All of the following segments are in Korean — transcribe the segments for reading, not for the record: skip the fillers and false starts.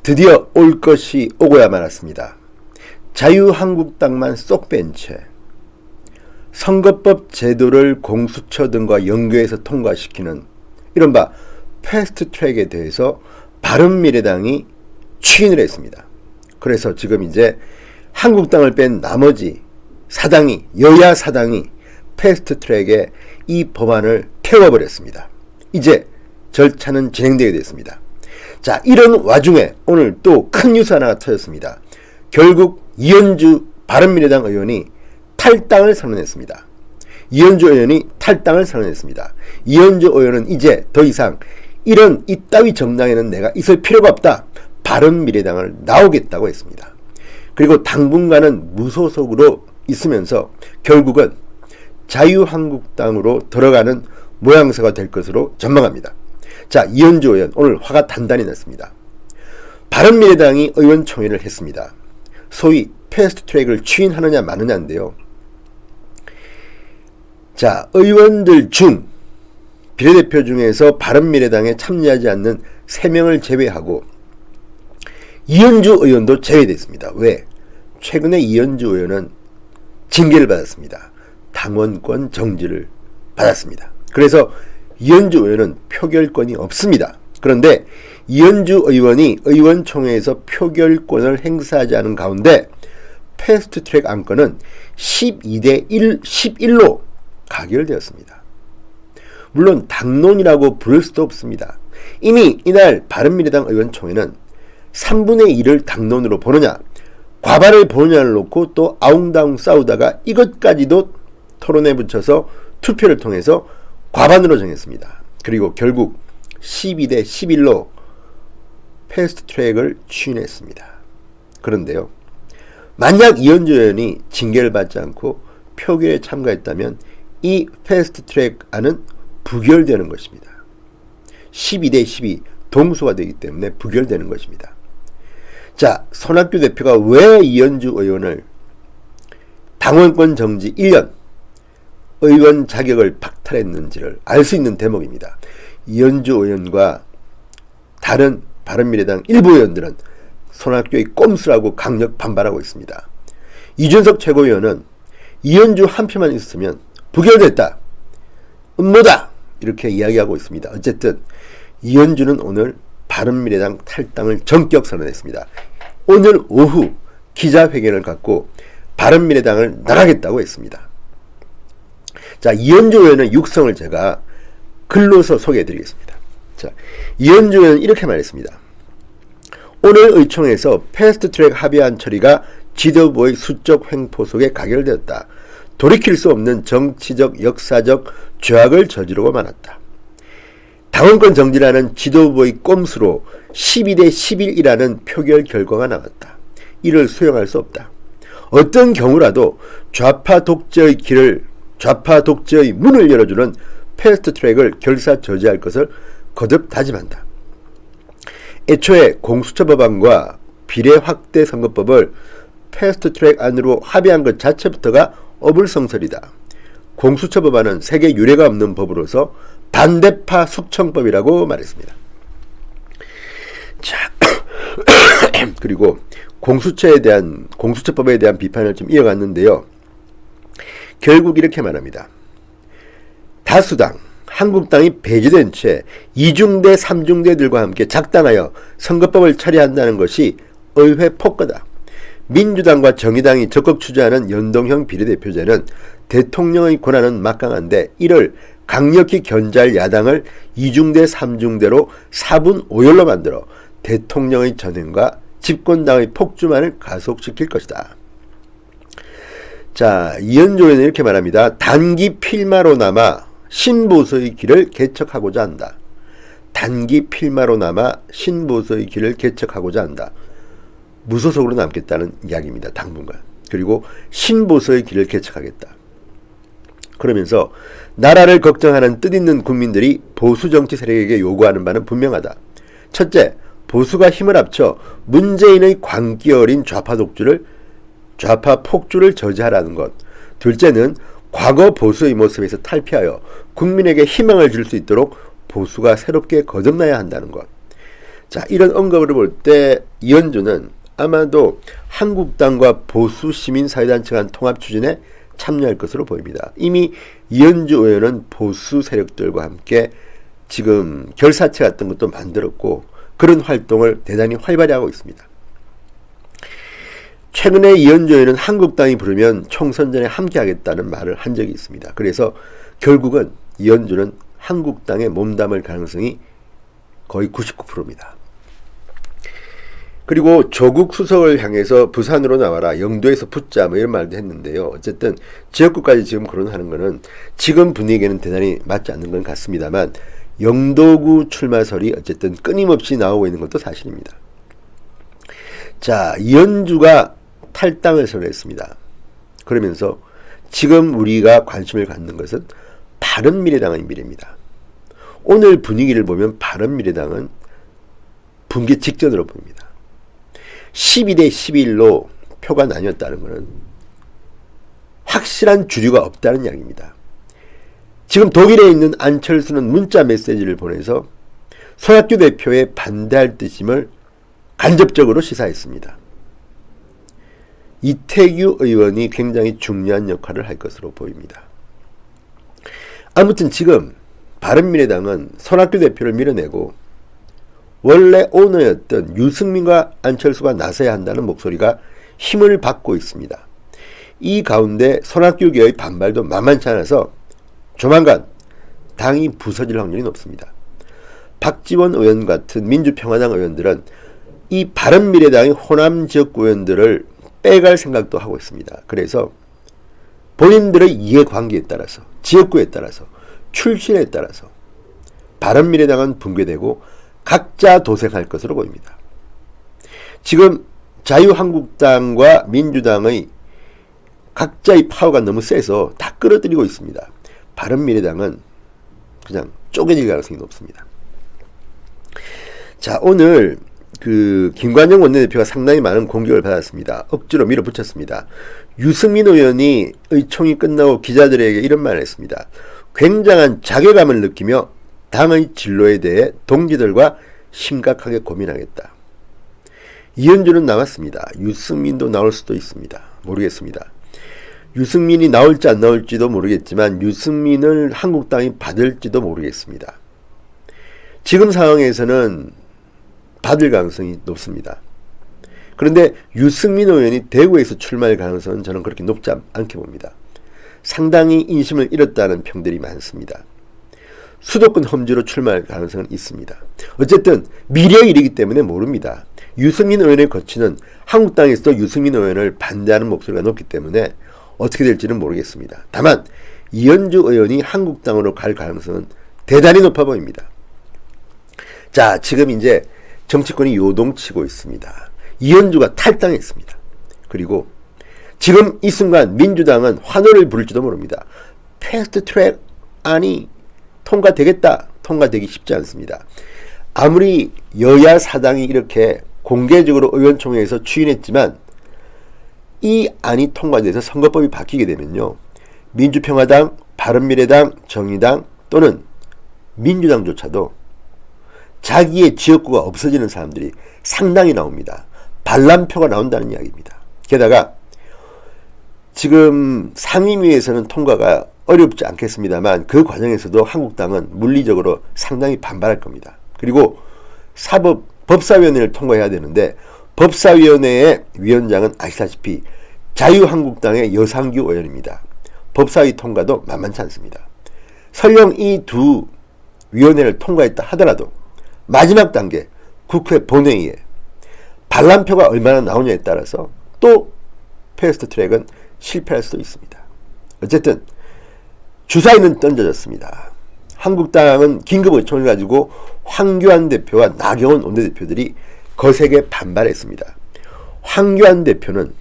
드디어 올 것이 오고야 말았습니다. 자유한국당만 쏙 뺀 채 선거법 제도를 공수처 등과 연계해서 통과시키는 이른바 패스트트랙에 대해서 바른미래당이 추인을 했습니다. 그래서 지금 이제 한국당을 뺀 나머지 사당이, 여야 사당이 패스트트랙에 이 법안을 태워버렸습니다. 이제 절차는 진행되게 됐습니다. 자, 이런 와중에 오늘 또 큰 뉴스 하나가 터졌습니다. 결국 이현주 바른미래당 의원이 탈당을 선언했습니다. 이현주 의원이 탈당을 선언했습니다. 이현주 의원은 이제 더 이상 이따위 정당에는 내가 있을 필요가 없다. 바른미래당을 나오겠다고 했습니다. 그리고 당분간은 무소속으로 있으면서 결국은 자유한국당으로 들어가는 모양새가 될 것으로 전망합니다. 자, 이현주 의원 오늘 화가 단단히 났습니다. 바른미래당이 의원총회를 했습니다. 소위 패스트트랙을 추인하느냐 마느냐인데요. 자, 의원들 중 비례대표 중에서 바른미래당에 참여하지 않는 3명을 제외하고 이현주 의원도 제외됐습니다. 왜? 최근에 이현주 의원은 징계를 받았습니다. 당원권 정지를 받았습니다. 그래서 이현주 의원은 표결권이 없습니다. 그런데 이현주 의원이 의원총회에서 표결권을 행사하지 않은 가운데 패스트트랙 안건은 12대 11로 가결되었습니다. 물론 당론이라고 부를 수도 없습니다. 이미 이날 바른미래당 의원총회는 3분의 1을 당론으로 보느냐 과반을 보느냐를 놓고 또 아웅다웅 싸우다가 이것까지도 토론에 붙여서 투표를 통해서 과반으로 정했습니다. 그리고 결국 12대 11로 패스트트랙을 추인했습니다. 그런데요, 만약 이현주 의원이 징계를 받지 않고 표결에 참가했다면 이 패스트트랙 안은 부결되는 것입니다. 12대 12 동수가 되기 때문에 부결되는 것입니다. 자, 손학규 대표가 왜 이현주 의원을 당원권 정지 1년 의원 자격을 박탈했는지를 알 수 있는 대목입니다. 이현주 의원과 다른 바른미래당 일부 의원들은 손학규의 꼼수라고 강력 반발하고 있습니다. 이준석 최고위원은 이현주 한 표만 있었으면 부결됐다, 음모다 이렇게 이야기하고 있습니다. 어쨌든 이현주는 오늘 바른미래당 탈당을 전격 선언했습니다. 오늘 오후 기자회견을 갖고 바른미래당을 나가겠다고 했습니다. 자, 이현주 의원의 육성을 제가 글로서 소개해드리겠습니다. 자, 이현주 의원은 이렇게 말했습니다. 오늘 의총에서 패스트트랙 합의안 처리가 지도부의 수적 횡포 속에 가결되었다. 돌이킬 수 없는 정치적, 역사적 죄악을 저지르고 말았다. 당원권 정지라는 지도부의 꼼수로 12대 11이라는 표결 결과가 나왔다. 이를 수용할 수 없다. 어떤 경우라도 좌파 독재의 문을 열어주는 패스트트랙을 결사 저지할 것을 거듭 다짐한다. 애초에 공수처 법안과 비례 확대 선거법을 패스트트랙 안으로 합의한 것 자체부터가 어불성설이다. 공수처 법안은 세계 유례가 없는 법으로서 반대파 숙청법이라고 말했습니다. 자, 그리고 공수처법에 대한 비판을 좀 이어갔는데요. 결국 이렇게 말합니다. 다수당, 한국당이 배제된 채 2중대, 3중대들과 함께 작당하여 선거법을 처리한다는 것이 의회 폭거다. 민주당과 정의당이 적극 추진하는 연동형 비례대표제는 대통령의 권한은 막강한데 이를 강력히 견제할 야당을 2중대, 3중대로 4분 5열로 만들어 대통령의 전횡과 집권당의 폭주만을 가속시킬 것이다. 자, 이현주 의원은 이렇게 말합니다. 단기 필마로 남아 신보수의 길을 개척하고자 한다. 단기 필마로 남아 신보수의 길을 개척하고자 한다. 무소속으로 남겠다는 이야기입니다. 당분간. 그리고 신보수의 길을 개척하겠다. 그러면서 나라를 걱정하는 뜻있는 국민들이 보수정치 세력에게 요구하는 바는 분명하다. 첫째, 보수가 힘을 합쳐 문재인의 광기 어린 좌파 폭주를 저지하라는 것. 둘째는 과거 보수의 모습에서 탈피하여 국민에게 희망을 줄 수 있도록 보수가 새롭게 거듭나야 한다는 것. 자, 이런 언급을 볼 때 이현주는 아마도 한국당과 보수 시민사회단체 간 통합 추진에 참여할 것으로 보입니다. 이미 이현주 의원은 보수 세력들과 함께 지금 결사체 같은 것도 만들었고 그런 활동을 대단히 활발히 하고 있습니다. 최근에 이현주 의원은 한국당이 부르면 총선 전에 함께 하겠다는 말을 한 적이 있습니다. 그래서 결국은 이현주는 한국당에 몸담을 가능성이 거의 99%입니다. 그리고 조국 수석을 향해서 부산으로 나와라, 영도에서 붙자 뭐 이런 말도 했는데요. 어쨌든 지역구까지 지금 거론하는 거는 지금 분위기에는 대단히 맞지 않는 건 같습니다만 영도구 출마설이 어쨌든 끊임없이 나오고 있는 것도 사실입니다. 자, 이현주가 탈당을 선언했습니다. 그러면서 지금 우리가 관심을 갖는 것은 바른미래당의 미래입니다. 오늘 분위기를 보면 바른미래당은 붕괴 직전으로 보입니다. 12대 11로 표가 나뉘었다는 것은 확실한 주류가 없다는 이야기입니다. 지금 독일에 있는 안철수는 문자 메시지를 보내서 손학규 대표에 반대할 뜻임을 간접적으로 시사했습니다. 이태규 의원이 굉장히 중요한 역할을 할 것으로 보입니다. 아무튼 지금 바른미래당은 손학규 대표를 밀어내고 원래 오너였던 유승민과 안철수가 나서야 한다는 목소리가 힘을 받고 있습니다. 이 가운데 손학규계의 반발도 만만치 않아서 조만간 당이 부서질 확률이 높습니다. 박지원 의원 같은 민주평화당 의원들은 이 바른미래당의 호남 지역구 의원들을 빼갈 생각도 하고 있습니다. 그래서 본인들의 이해관계에 따라서, 지역구에 따라서, 출신에 따라서 바른미래당은 붕괴되고 각자 도생할 것으로 보입니다. 지금 자유한국당과 민주당의 각자의 파워가 너무 세서 다 끌어들이고 있습니다. 바른미래당은 그냥 쪼개질 가능성이 높습니다. 자, 오늘 김관영 원내대표가 상당히 많은 공격을 받았습니다. 억지로 밀어붙였습니다. 유승민 의원이 의총이 끝나고 기자들에게 이런 말을 했습니다. 굉장한 자괴감을 느끼며 당의 진로에 대해 동지들과 심각하게 고민하겠다. 이현주는 나왔습니다. 유승민도 나올 수도 있습니다. 모르겠습니다. 유승민이 나올지 안 나올지도 모르겠지만 유승민을 한국당이 받을지도 모르겠습니다. 지금 상황에서는 받을 가능성이 높습니다. 그런데 유승민 의원이 대구에서 출마할 가능성은 저는 그렇게 높지 않게 봅니다. 상당히 인심을 잃었다는 평들이 많습니다. 수도권 험지로 출마할 가능성은 있습니다. 어쨌든 미래의 일이기 때문에 모릅니다. 유승민 의원의 거치는 한국당에서도 유승민 의원을 반대하는 목소리가 높기 때문에 어떻게 될지는 모르겠습니다. 다만 이현주 의원이 한국당으로 갈 가능성은 대단히 높아 보입니다. 자, 지금 이제 정치권이 요동치고 있습니다. 이현주가 탈당했습니다. 그리고 지금 이 순간 민주당은 환호를 부를지도 모릅니다. 패스트 트랙 안이 통과되겠다. 통과되기 쉽지 않습니다. 아무리 여야 사당이 이렇게 공개적으로 의원총회에서 추인했지만 이 안이 통과돼서 선거법이 바뀌게 되면요, 민주평화당, 바른미래당, 정의당 또는 민주당조차도 자기의 지역구가 없어지는 사람들이 상당히 나옵니다. 반란표가 나온다는 이야기입니다. 게다가 지금 상임위에서는 통과가 어렵지 않겠습니다만 그 과정에서도 한국당은 물리적으로 상당히 반발할 겁니다. 그리고 법사위원회를 통과해야 되는데 법사위원회의 위원장은 아시다시피 자유한국당의 여상규 의원입니다. 법사위 통과도 만만치 않습니다. 설령 이 두 위원회를 통과했다 하더라도 마지막 단계 국회 본회의에 반란표가 얼마나 나오냐에 따라서 또 패스트 트랙은 실패할 수도 있습니다. 어쨌든 주사위는 던져졌습니다. 한국당은 긴급의총을 가지고 황교안 대표와 나경원 원내대표들이 거세게 반발했습니다. 황교안 대표는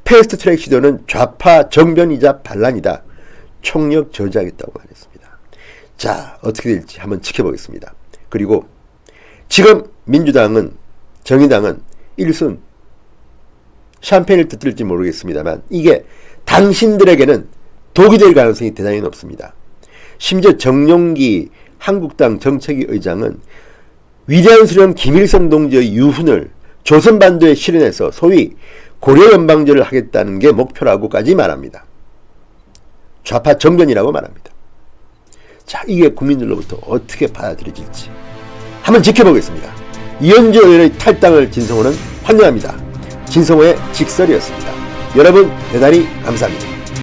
패스트 트랙 시도는 좌파 정변이자 반란이다. 총력 저지하겠다고 말했습니다. 자, 어떻게 될지 한번 지켜보겠습니다. 그리고 지금 민주당은, 정의당은 1순 샴페인을 터뜨릴지 모르겠습니다만 이게 당신들에게는 독이 될 가능성이 대단히 높습니다. 심지어 정용기 한국당 정책위 의장은 위대한 수령 김일성 동지의 유훈을 조선반도에 실현해서 소위 고려연방제를 하겠다는 게 목표라고까지 말합니다. 좌파 정변이라고 말합니다. 자, 이게 국민들로부터 어떻게 받아들여질지 한번 지켜보겠습니다. 이현주 의원의 탈당을 진성호는 환영합니다. 진성호의 직설이었습니다. 여러분 대단히 감사합니다.